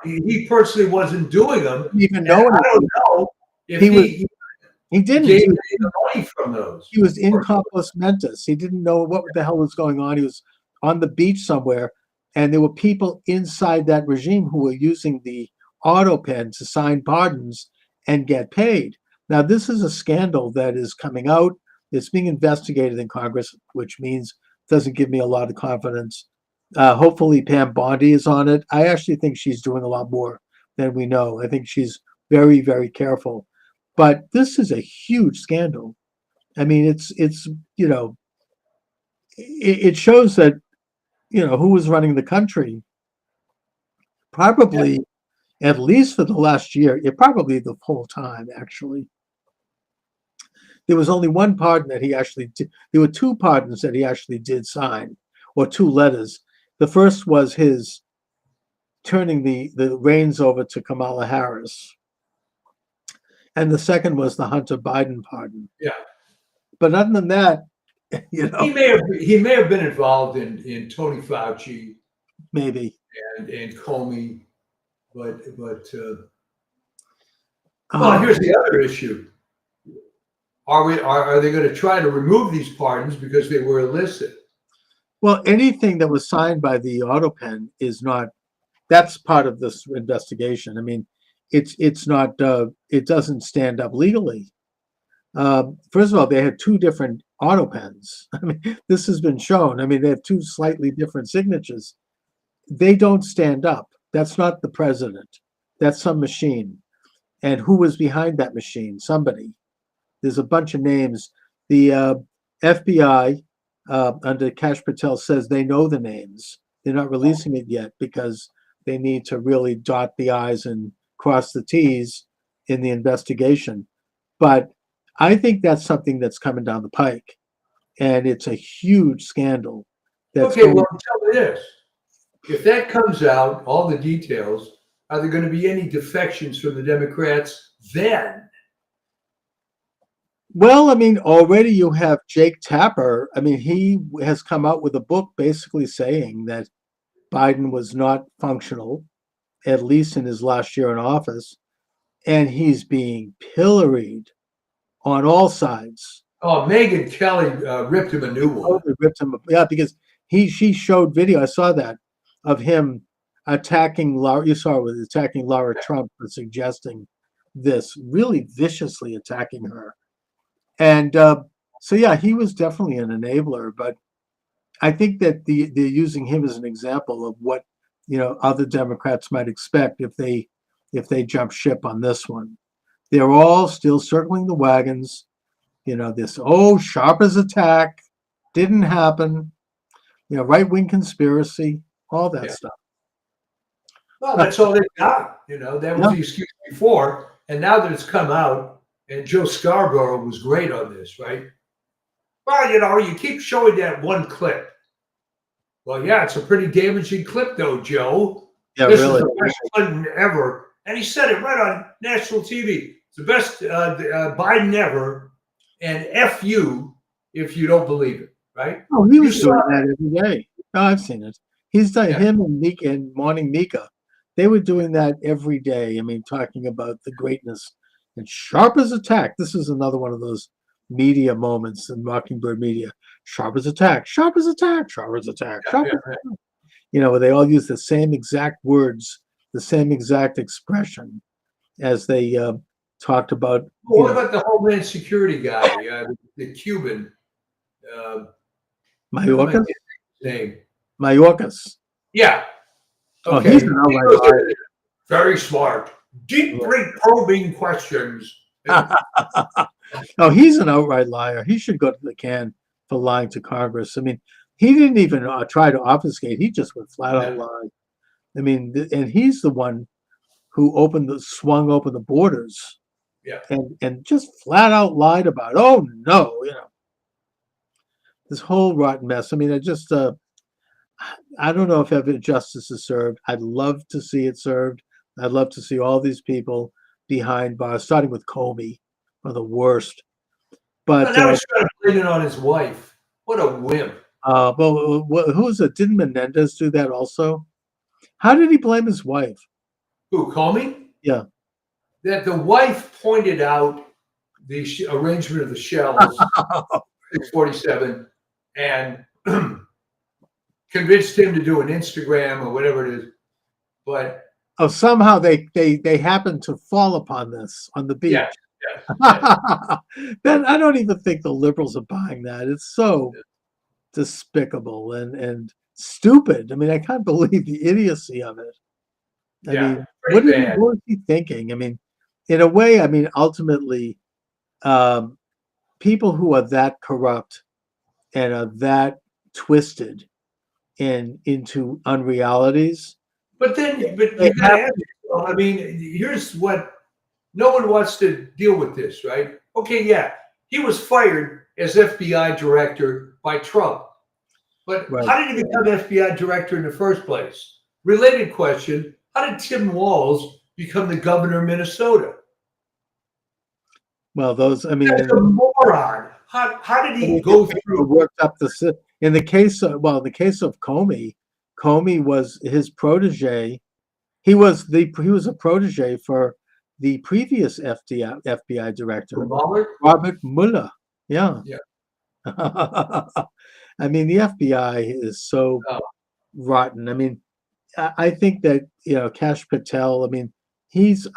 he personally wasn't doing them. Didn't even know. I don't know if he didn't gave any of the money from those. He was in compos mentis. He didn't know what the hell was going on. He was on the beach somewhere, and there were people inside that regime who were using the auto pen to sign pardons and get paid. Now, this is a scandal that is coming out. It's being investigated in Congress, which means doesn't give me a lot of confidence. Hopefully Pam Bondi is on it. I actually think she's doing a lot more than we know. I think she's very, very careful. But this is a huge scandal. It's it shows that, who was running the country probably at least for the last year, probably the whole time, actually. There was only one pardon that he actually did. There were two pardons that he actually did sign, or two letters. The first was his turning the reins over to Kamala Harris. And the second was the Hunter Biden pardon. Yeah. But other than that, he may have been involved in Tony Fauci, maybe, and Comey, but here's the other issue. Are they going to try to remove these pardons because they were illicit? Well, anything that was signed by the auto pen is not, that's part of this investigation. I mean, it's not, it doesn't stand up legally. First of all, they had two different auto pens. I mean, this has been shown. I mean, they have two slightly different signatures. They don't stand up. That's not the president. That's some machine. And who was behind that machine? Somebody. There's a bunch of names. The FBI under Kash Patel says they know the names. They're not releasing it yet because they need to really dot the I's and cross the T's in the investigation. But I think that's something that's coming down the pike, and it's a huge scandal. That's okay, well, tell me this. If that comes out, all the details, are there going to be any defections from the Democrats then? Well, I mean, already you have Jake Tapper. I mean, he has come out with a book basically saying that Biden was not functional, at least in his last year in office, and he's being pilloried on all sides. Oh, Megyn Kelly ripped him a new one. Totally ripped him, yeah, because she showed video. I saw that of him attacking Laura. You saw it with attacking Laura Trump for suggesting this, really viciously attacking her. And so, yeah, he was definitely an enabler. But I think that they're using him as an example of what, you know, other Democrats might expect if they jump ship on this one. They're all still circling the wagons. You know, this, sharp as a tack, didn't happen. You know, right-wing conspiracy, all that stuff. Well, that's all they got. You know, that was the excuse before. And now that it's come out, and Joe Scarborough was great on this, right? Well, you know, you keep showing that one clip. Well, yeah, it's a pretty damaging clip, though, Joe. Yeah, this really. is the best Clinton ever. And he said it right on national TV. It's the best Biden ever. And F you if you don't believe it, right? Oh, he was doing that every day. Oh, I've seen it. He's done him and Mika and Morning Mika. They were doing that every day. I mean, talking about the greatness and sharp as a tack. This is another one of those media moments in Mockingbird media. Sharp as a tack, sharp as a tack, sharp as a tack, sharp as a tack. You know, where they all use the same exact words, the same exact expression as they talked about. What about the Homeland Security guy, the Cuban? Mayorkas? Name? Mayorkas. Yeah. Okay. Oh, he's an outright liar. Very smart. Deeply probing questions. No, he's an outright liar. He should go to the can for lying to Congress. I mean, he didn't even try to obfuscate. He just went flat out lie. I mean, and he's the one who swung open the borders. Yeah. And just flat out lied about it. Oh no, you know. This whole rotten mess. I mean, I don't know if ever justice is served. I'd love to see it served. I'd love to see all these people behind bars, starting with Comey, are the worst. But now he's trying to blame it on his wife. What a wimp. Well, who's it? Didn't Menendez do that also? How did he blame his wife? Who, Comey? Yeah. That the wife pointed out the arrangement of the shells, 647, and convinced him to do an Instagram or whatever it is. But somehow they happened to fall upon this on the beach. Yeah. Then I don't even think the liberals are buying that. It's so despicable and stupid. I mean, I can't believe the idiocy of it. I mean, what is he thinking? I mean, in a way, I mean, ultimately, people who are that corrupt and are that twisted into unrealities. But you gotta ask yourself, I mean, here's what no one wants to deal with this, right? Okay, yeah, he was fired as FBI director by Trump. But how did he become FBI director in the first place? Related question, how did Tim Walz become the governor of Minnesota? Well, those, I mean, that's a moron. How did he go through? Worked up in the case of Comey, Comey was his protege. He was a protege for the previous FBI director, Robert Mueller. Yeah. I mean, the FBI is so Oh, rotten. I mean, I think that, Kash Patel, I mean,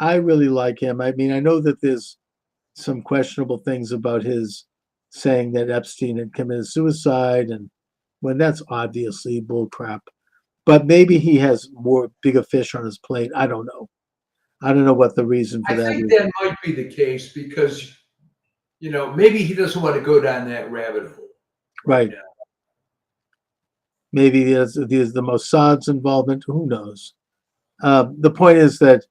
I really like him. I mean, I know that there's some questionable things about his saying that Epstein had committed suicide, and when that's obviously bull crap. But maybe he has more bigger fish on his plate. I don't know. I don't know what the reason for I that think is. that might be the case because maybe he doesn't want to go down that rabbit hole right Right. now. Maybe there's the Mossad's involvement. Who knows? The point is that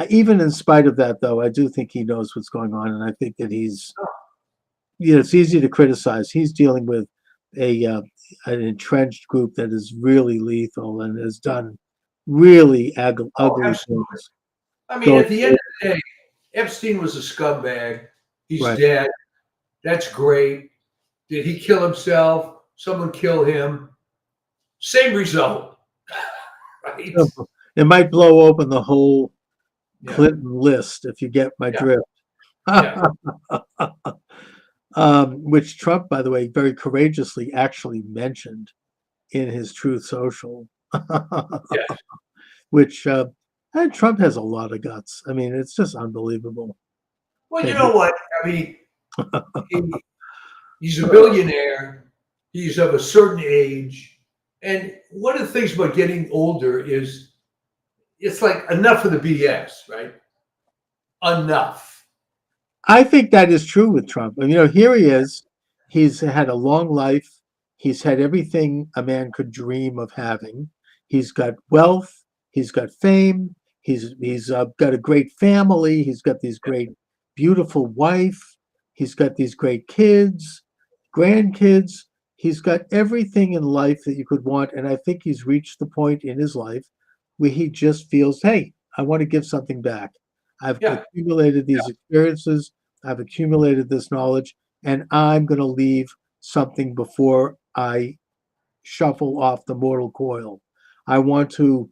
even in spite of that, though, I do think he knows what's going on, and I think that it's easy to criticize. He's dealing with an entrenched group that is really lethal and has done really Oh, ugly absolutely. things. I mean, Going at the end of the day, Epstein was a scumbag. He's right. dead. That's great. Did he kill himself? Someone kill him? Same result, right? It might blow open the whole Yeah, Clinton list if you get my yeah, drift. yeah. Which Trump, by the way, very courageously actually mentioned in his Truth Social, Yes. which and Trump has a lot of guts. I mean, it's just unbelievable. Well, you that know what? I mean, he's a billionaire. He's of a certain age. And one of the things about getting older is it's like enough of the BS, right? Enough. I think that is true with Trump. Here he is. He's had a long life. He's had everything a man could dream of having. He's got wealth. He's got fame. He's got a great family. He's got these great, beautiful wife. He's got these great kids, grandkids. He's got everything in life that you could want. And I think he's reached the point in his life where he just feels, hey, I want to give something back. I've Yeah. accumulated these experiences. I've accumulated this knowledge, and I'm going to leave something before I shuffle off the mortal coil. I want to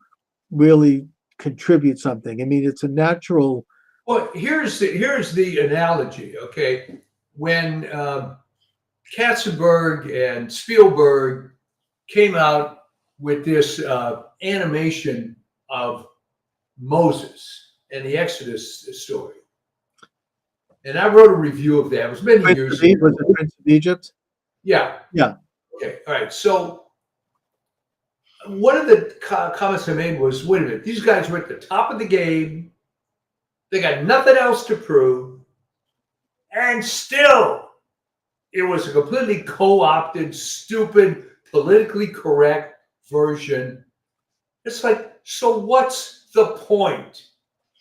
really contribute something. I mean, it's a natural. Well, here's the analogy. Okay, when Katzenberg and Spielberg came out with this animation of Moses and the Exodus story, and I wrote a review of that. It was many years ago. Was it Prince of Egypt? Yeah. Yeah. Okay. All right. So one of the comments I made was, wait a minute, these guys were at the top of the game. They got nothing else to prove. And still, it was a completely co-opted, stupid, politically correct version. It's like, so what's the point?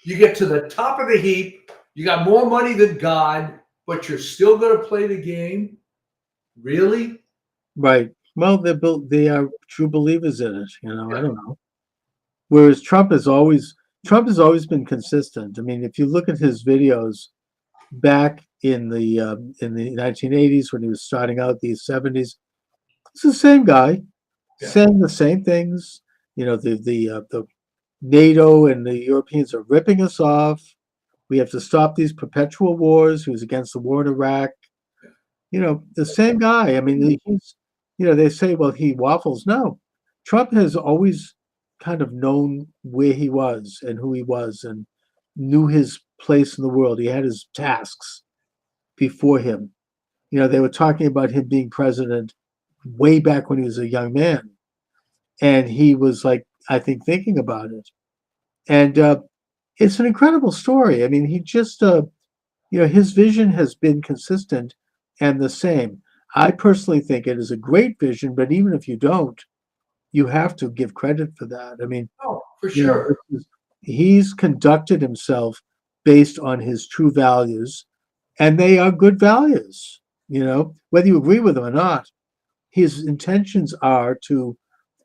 You get to the top of the heap, you got more money than God, but you're still going to play the game? Really? Right. Well, they are true believers in it. I Yeah. don't know. Whereas Trump has always been consistent. I mean, if you look at his videos back in the 1980s when he was starting out, the 70s, it's the same guy Yeah. saying the same things. The NATO and the Europeans are ripping us off. We have to stop these perpetual wars. He was against the war in Iraq. The same guy. I mean, they say, well, he waffles. No, Trump has always kind of known where he was and who he was and knew his place in the world. He had his tasks before him. They were talking about him being president way back when he was a young man. And he was like, I think, thinking about it. And it's an incredible story. I mean, he just, his vision has been consistent and the same. I personally think it is a great vision, but even if you don't, you have to give credit for that. I mean, Oh, for you know, sure. he's conducted himself based on his true values, and they are good values. Whether you agree with them or not, his intentions are to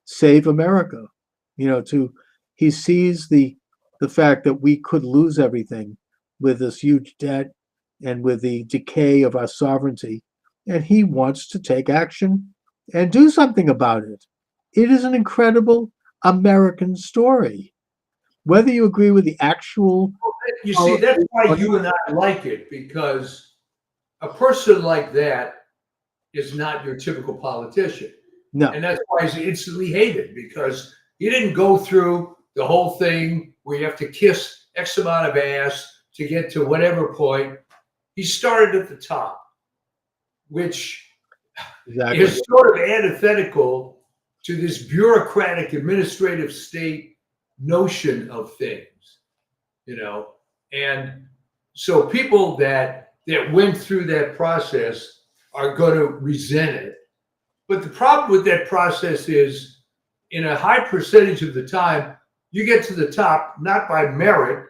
save America. To he sees the fact that we could lose everything with this huge debt and with the decay of our sovereignty, and he wants to take action and do something about it. It is an incredible American story. Whether you agree with the actual You see, that's policy why or you not. and I like it, because a person like that is not your typical politician. No. And that's why he's instantly hated, because he didn't go through the whole thing where you have to kiss X amount of ass to get to whatever point. He started at the top, which Exactly. is sort of antithetical to this bureaucratic administrative state notion of things, you know. And so people that went through that process are going to resent it. But the problem with that process is, in a high percentage of the time, you get to the top not by merit,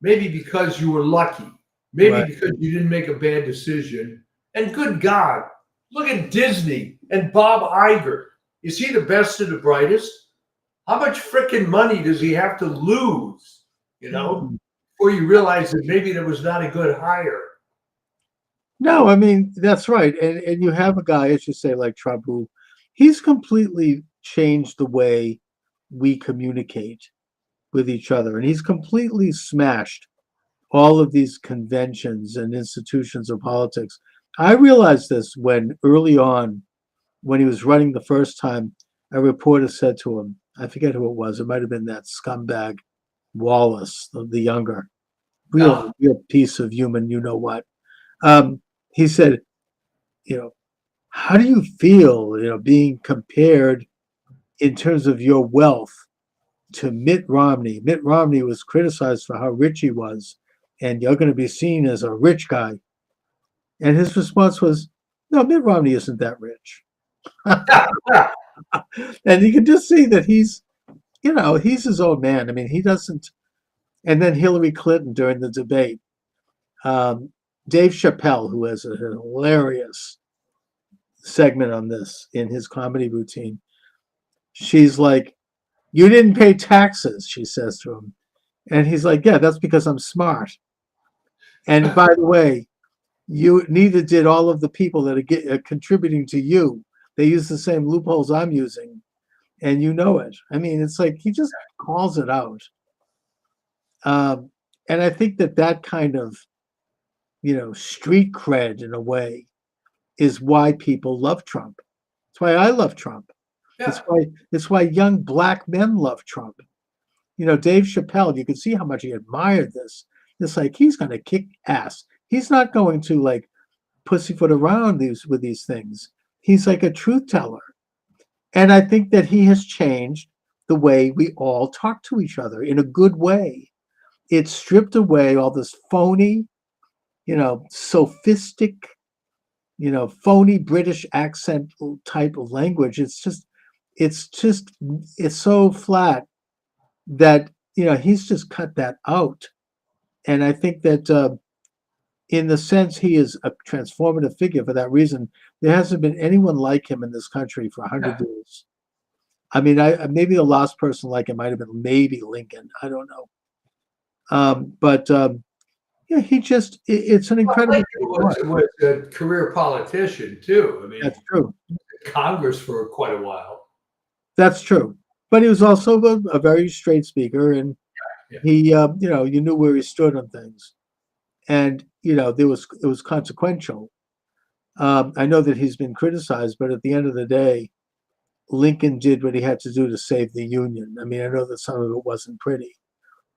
maybe because you were lucky, maybe Right. because you didn't make a bad decision. And good God, look at Disney and Bob Iger. Is he the best and the brightest? How much freaking money does he have to lose, you know, before you realize that maybe that was not a good hire? No, I mean, that's right. And you have a guy, as you say, like Trump, who he's completely changed the way we communicate with each other. And he's completely smashed all of these conventions and institutions of politics. I realized this when early on, when he was running the first time, a reporter said to him, I forget who it was, it might have been that scumbag Wallace, the younger, real piece of human, you know what. He said, you know, how do you feel, being compared in terms of your wealth to Mitt Romney? Mitt Romney was criticized for how rich he was, and you're going to be seen as a rich guy. And his response was, no, Mitt Romney isn't that rich. And you can just see that he's his old man. I mean, he doesn't. And then Hillary Clinton during the debate, Dave Chappelle, who has a hilarious segment on this in his comedy routine, she's like, you didn't pay taxes, she says to him. And he's like, yeah, that's because I'm smart. And by the way, you neither did all of the people that are contributing to you. They use the same loopholes I'm using, and you know it. I mean, it's like he just calls it out. And I think that kind of, street cred in a way is why people love Trump. It's why I love Trump. Yeah. It's why young black men love Trump. Dave Chappelle, you can see how much he admired this. It's like he's going to kick ass. He's not going to like pussyfoot around with these things. He's like a truth teller. And I think that he has changed the way we all talk to each other in a good way. It stripped away all this phony, sophistic, phony British accent type of language. It's so flat that, he's just cut that out. And I think that in the sense he is a transformative figure for that reason, there hasn't been anyone like him in this country for 100 years. I mean, maybe the last person like him might have been maybe Lincoln. I don't know. But it's an incredible. Lincoln was a career politician too. I mean, that's true. Congress for quite a while. That's true. But he was also a very straight speaker, and he, you knew where he stood on things, and it was consequential. I know that he's been criticized, but at the end of the day, Lincoln did what he had to do to save the Union. I mean, I know that some of it wasn't pretty,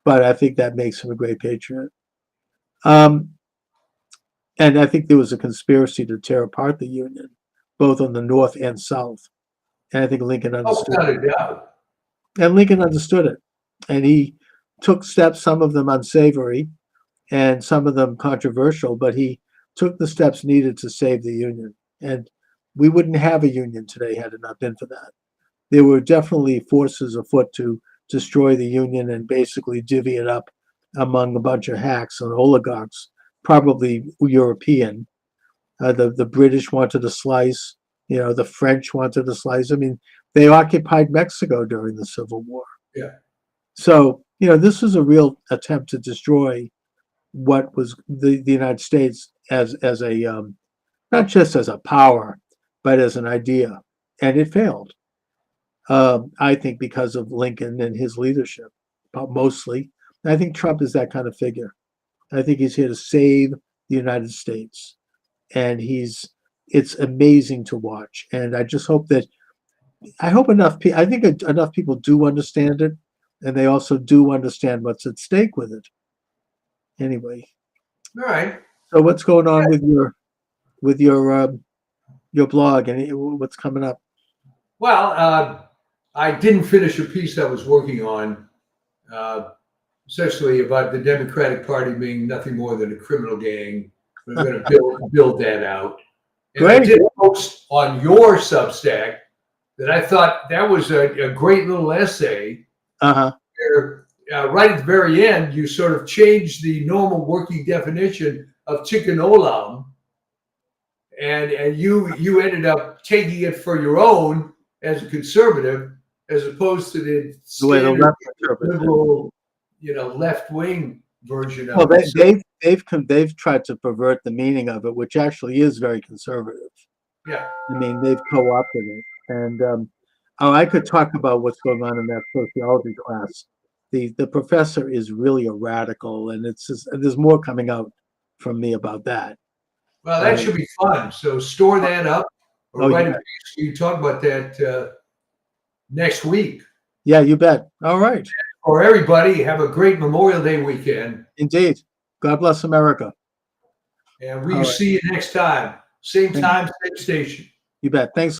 but I think that makes him a great patriot. And I think there was a conspiracy to tear apart the Union, both on the North and South. And I think Lincoln understood it. And Lincoln understood it. And he took steps, some of them unsavory and some of them controversial, but he took the steps needed to save the Union. And we wouldn't have a Union today had it not been for that. There were definitely forces afoot to destroy the Union and basically divvy it up among a bunch of hacks and oligarchs, probably European. The British wanted a slice. The French wanted a slice. I mean, they occupied Mexico during the Civil War. Yeah. So, this was a real attempt to destroy what was the United States as a not just as a power, but as an idea, and it failed. I think because of Lincoln and his leadership, mostly. I think Trump is that kind of figure. I think he's here to save the United States, and he's it's amazing to watch. And I just hope that I hope enough people. I think enough people do understand it, and they also do understand what's at stake with it. Anyway, All right. so what's going on with your blog and what's coming up? Well, I didn't finish a piece I was working on, uh, essentially about the Democratic Party being nothing more than a criminal gang. We're going to build that out. And I Great. did post on your Substack that I thought that was a great little essay. Uh-huh. Where, right at the very end, you sort of changed the normal working definition of chicken olam, and you ended up taking it for your own as a conservative, as opposed to the The way the standard left interprets it. liberal, left wing version Well, of it. So, they've tried to pervert the meaning of it, which actually is very conservative. yeah. I mean, they've co-opted it, and I could talk about what's going on in that sociology class. The professor is really a radical, and there's more coming out from me about that. Well, that should be fun. So store that up, or Oh, write yeah. a piece. You talk about that next week. Yeah, you bet. All right. For everybody, have a great Memorial Day weekend, Indeed. God bless America. and we All right. see you next time. Same Thank- time, same station. You bet. Thanks.